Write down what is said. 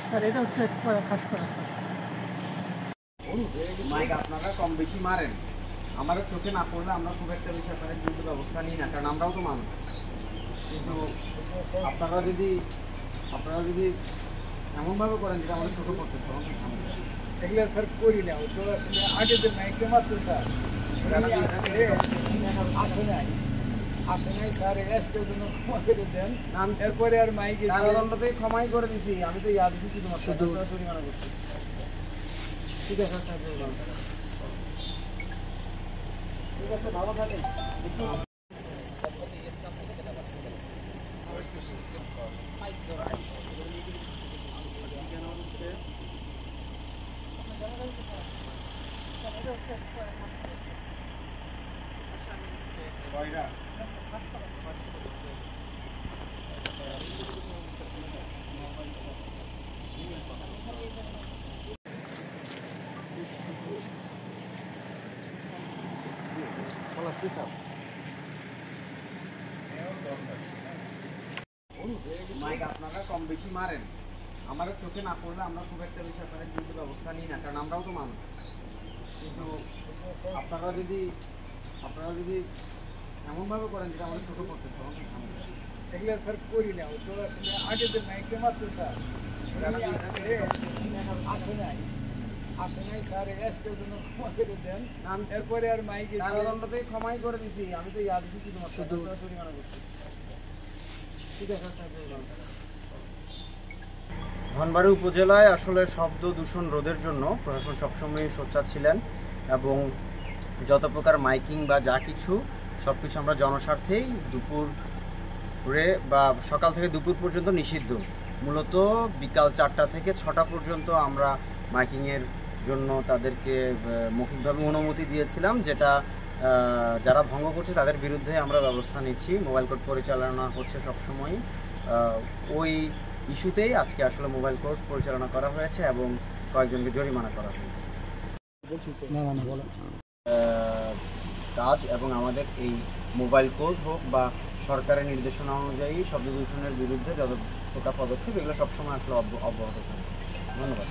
Sir এটা হচ্ছে খাস করা স্যার। মাইক আপনারা কম বেশি মারেন, আমাদের চোখে না পড়লে আমরা খুব একটা বেশি আপনাদের কিন্তু ব্যবস্থা নিই না, কারণ আমরাও তো মানুষ। কিন্তু আপনারা যদি এমনভাবে করেন যেটা আমাদের চোখে পড়তে এগুলো স্যার করি না, তো আসলে আগে যে মাইকে মাত্র স্যার আসে নাই স্যার, আজকের জন্য ক্ষমা করে দেন। এরপরে আর মাইকে কারাদণ্ডতেই ক্ষমাই করে দিছি, আমি তো ইয়া দিছি শুধুমাত্র জরিমানা করছি। ঠিক আছে ঠিক আছে, ভালো থাকেন। মাইক আপনারা কম বেশি মারেন, আমাদের চোখে না পড়লে আমরা খুব একটা বেশি আপনাদের কিন্তু ব্যবস্থা নিই না, কারণ আমরাও তো মানুষ। কিন্তু আপনারা যদি এমনভাবে করেন যেটা আমাদের চোখে পড়তে এগুলো স্যার করি না, তো আসলে আগে যে মাইকে মাত্র স্যার আসে নাই স্যার, আজকের জন্য ক্ষমা করে দেন। এরপরে আর মাইকে কারাদণ্ডতেই ক্ষমাই করে দিছি, আমি তো ইয়া দিছি শুধুমাত্র জরিমানা করছি। ঠিক আছে। ধনবাড়ী উপজেলায় আসলে শব্দ দূষণ রোধের জন্য প্রশাসন সবসময় সোচ্চার ছিলেন এবং যত প্রকার মাইকিং বা যা কিছু সব কিছু আমরা জনস্বার্থেই দুপুরে বা সকাল থেকে দুপুর পর্যন্ত নিষিদ্ধ। মূলত বিকাল 4টা থেকে 6টা পর্যন্ত আমরা মাইকিংয়ের জন্য তাদেরকে মৌখিকভাবে অনুমতি দিয়েছিলাম, যেটা যারা ভঙ্গ করছে তাদের বিরুদ্ধে আমরা ব্যবস্থা নিচ্ছি। মোবাইল কোর্ট পরিচালনা হচ্ছে সবসময় ওই ইস্যুতেই আজকে আসলে মোবাইল কোর্ট পরিচালনা করা হয়েছে এবং কয়েকজনকে জরিমানা করা হয়েছে। কাজ এবং আমাদের এই মোবাইল কোড হোক বা সরকারের নির্দেশনা অনুযায়ী শব্দ দূষণের বিরুদ্ধে যত প্রকার পদক্ষেপ এগুলো সবসময় আসলে অব্যাহত থাকে। ধন্যবাদ।